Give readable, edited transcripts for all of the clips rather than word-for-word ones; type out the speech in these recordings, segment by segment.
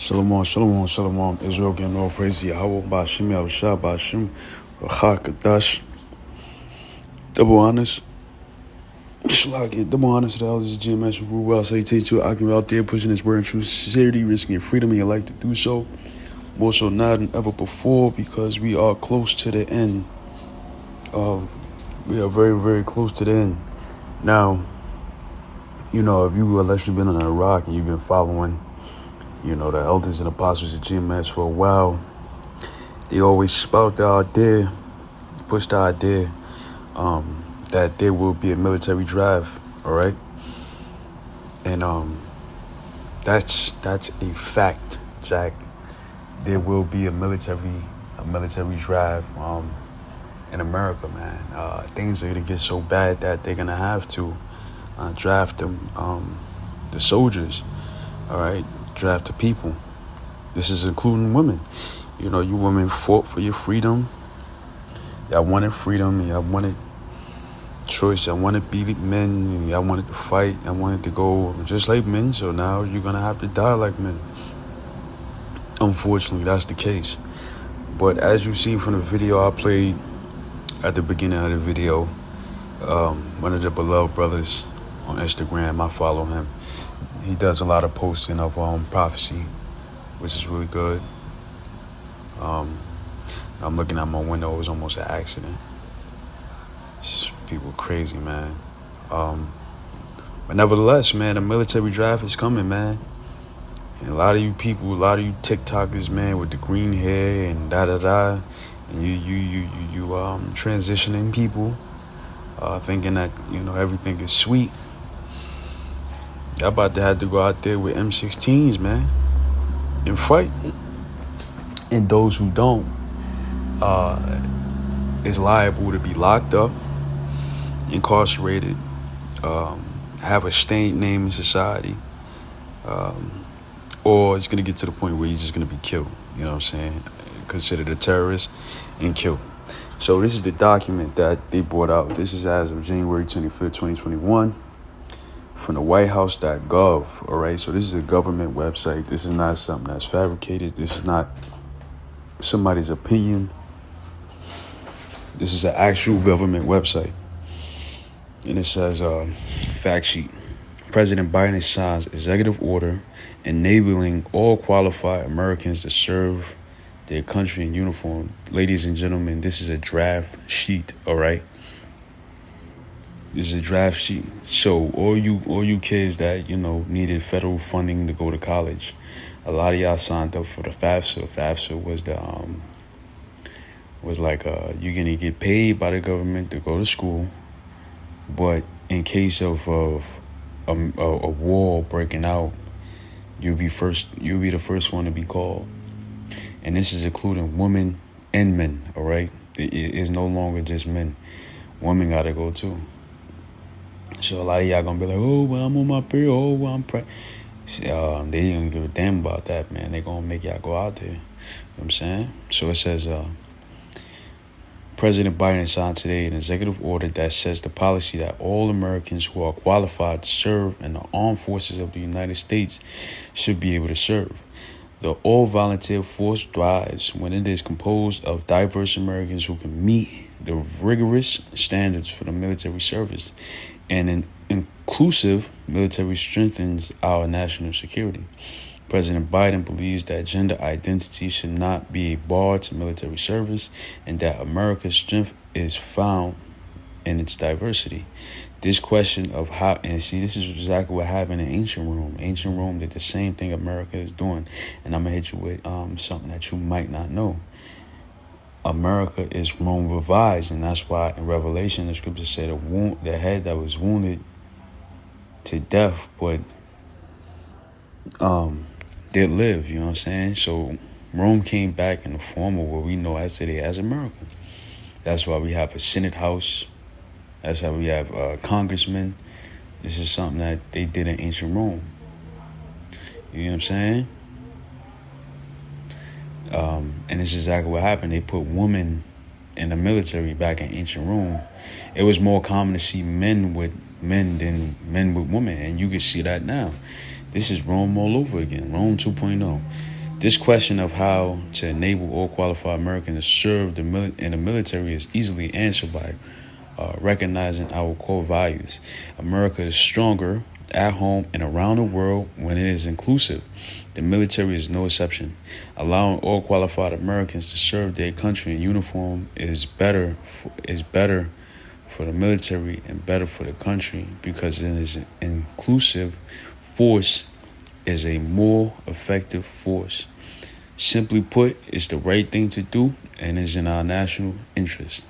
Shalom, shalom, shalom. Israel getting all praise to Yahweh, Ba'ashim, Yahushua, Ba'ashim, Kadash. Double honors. Shalagi, double honors. That was GMS Ruel. So you take you out there pushing his word in true sincerity, risking your freedom, and you like to do so. More so now than ever before because we are close to the end. We are very, very close to the end. Now, unless you've been on Iraq and you've been following, the elders and apostles of GMS for a while, they always spout the idea, push the idea that there will be a military drive, all right? And that's a fact, Jack. There will be a military drive in America, man. Things are gonna get so bad that they're gonna have to draft them, the soldiers, all right? Draft the people. This is including women. You women fought for your freedom. Y'all wanted freedom. Y'all wanted choice. Y'all wanted to be men. Y'all wanted to fight. Y'all wanted to go just like men. So now you're going to have to die like men. Unfortunately, that's the case. But as you see from the video I played at the beginning of the video, one of the beloved brothers on Instagram, I follow him. He does a lot of posting of prophecy, which is really good. I'm looking at my window. It was almost an accident. People crazy, man. But nevertheless, man, the military draft is coming, man. And a lot of you people, a lot of you TikTokers, man, with the green hair and da-da-da, and you transitioning people, thinking that, everything is sweet. Y'all about to have to go out there with M16s, man, and fight. And those who don't is liable to be locked up, incarcerated, have a stained name in society, or it's going to get to the point where you're just going to be killed. You know what I'm saying? Considered a terrorist and killed. So this is the document that they brought out. This is as of January 25th, 2021. From the whitehouse.gov, all right? So this is a government website. This is not something that's fabricated. This is not somebody's opinion. This is an actual government website. And it says, fact sheet. President Biden signs executive order enabling all qualified Americans to serve their country in uniform. Ladies and gentlemen, this is a draft sheet, all right? This is a draft sheet. So all you kids that, needed federal funding to go to college, a lot of y'all signed up for the FAFSA. FAFSA was like you're gonna get paid by the government to go to school, but in case of a war breaking out, you'll be the first one to be called. And this is including women and men, all right? It is no longer just men. Women gotta go too. So a lot of y'all gonna be like, oh, but I'm on my period, oh, well, I'm pregnant. They don't give a damn about that, man. They gonna make y'all go out there. You know what I'm saying? So it says, President Biden signed today an executive order that sets the policy that all Americans who are qualified to serve in the armed forces of the United States should be able to serve. The all-volunteer force thrives when it is composed of diverse Americans who can meet the rigorous standards for the military service, and an inclusive military strengthens our national security. President Biden believes that gender identity should not be a bar to military service and that America's strength is found in its diversity. This question of how, and see, this is exactly what happened in ancient Rome. Ancient Rome did the same thing America is doing. And I'm going to hit you with something that you might not know. America is Rome revised, and that's why in Revelation the scriptures say the head that was wounded to death but did live, you know what I'm saying? So Rome came back in the form of what we know as today as America. That's why we have a Senate House. That's how we have congressmen. This is something that they did in ancient Rome. You know what I'm saying? And this is exactly what happened. They put women in the military back in ancient Rome. It was more common to see men with men than men with women. And you can see that now. This is Rome all over again. Rome 2.0. This question of how to enable all qualified Americans to serve in the military is easily answered by recognizing our core values. America is stronger at home and around the world when it is inclusive. The military is no exception. Allowing all qualified Americans to serve their country in uniform is better for the military and better for the country because it is an inclusive force is a more effective force. Simply put, it's the right thing to do and is in our national interest.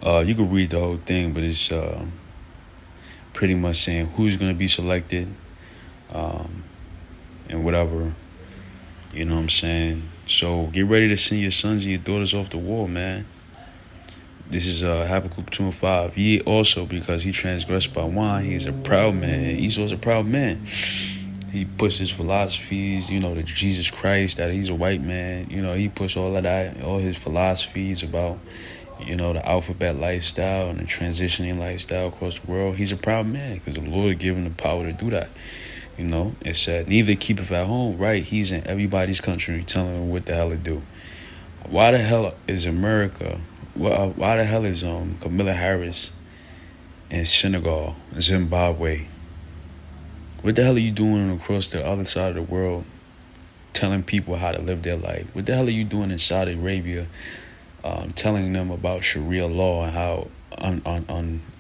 You can read the whole thing, but it's pretty much saying who's going to be selected and whatever. You know what I'm saying? So get ready to send your sons and your daughters off the war, man. This is Habakkuk 2 and 5. Ye also, because he transgressed by wine, he is a proud man. Esau's a proud man. He puts his philosophies, to Jesus Christ, that he's a white man. He puts all of that, all his philosophies about, the alphabet lifestyle and the transitioning lifestyle across the world. He's a proud man because the Lord gave him the power to do that. It said, neither keepeth at home, right? He's in everybody's country telling them what the hell to do. Why the hell is America, why the hell is Kamala Harris in Senegal, Zimbabwe? What the hell are you doing across the other side of the world telling people how to live their life? What the hell are you doing in Saudi Arabia telling them about Sharia law and how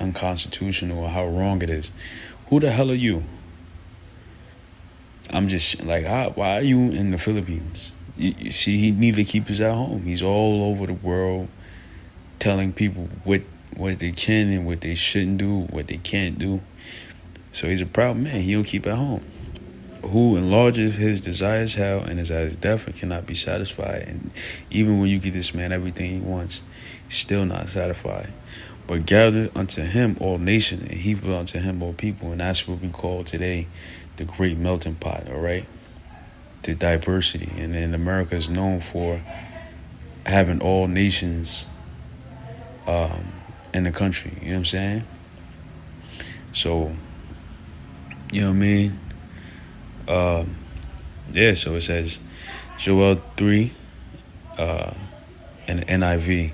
unconstitutional or how wrong it is? Who the hell are you? I'm just like, why are you in the Philippines? You see, he neither keeps at home. He's all over the world telling people what they can and what they shouldn't do, what they can't do. So he's a proud man. He don't keep at home. Who enlarges his desires hell and is at his death and cannot be satisfied. And even when you give this man everything he wants, he's still not satisfied. But gather unto him all nations and heap unto him all people. And that's what we call today the great melting pot, all right? The diversity. And then America is known for having all nations in the country. You know what I'm saying? So, you know what I mean? So it says Joel 3 in the NIV.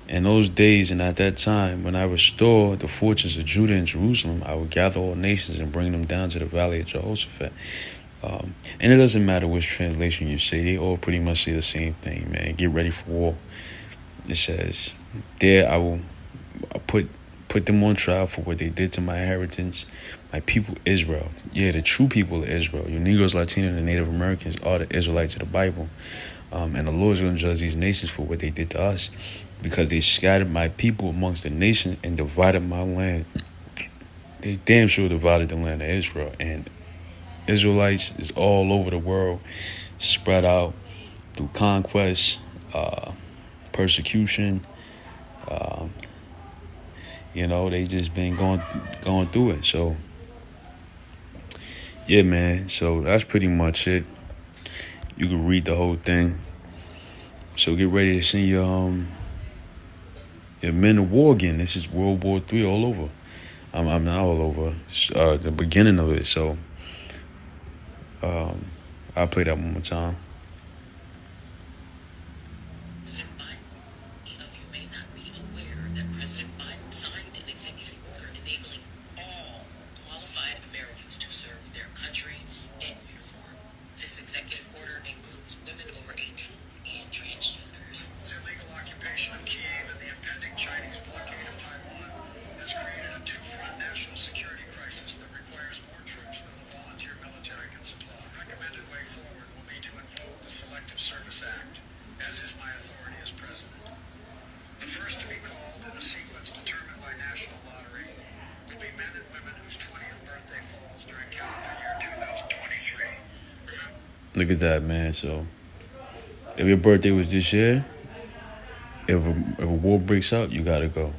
In those days and at that time, when I restore the fortunes of Judah and Jerusalem, I will gather all nations and bring them down to the valley of Jehoshaphat. And it doesn't matter which translation you say. They all pretty much say the same thing, man. Get ready for war. It says, there I will put them on trial for what they did to my inheritance, my people Israel. Yeah, the true people of Israel. Your Negroes, Latinos, and Native Americans are the Israelites of the Bible. And the Lord is going to judge these nations for what they did to us, because they scattered my people amongst the nations and divided my land. They damn sure divided the land of Israel. And Israelites is all over the world, spread out through conquest, persecution. They just been going through it. So, yeah, man. So that's pretty much it. You can read the whole thing. So get ready to send your men to war again. This is World War III all over. I'm not all over. The beginning of it. So I'll play that one more time. Look at that, man. So if your birthday was this year, if a war breaks out, you gotta go.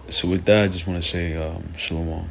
So with that, I just want to say shalom.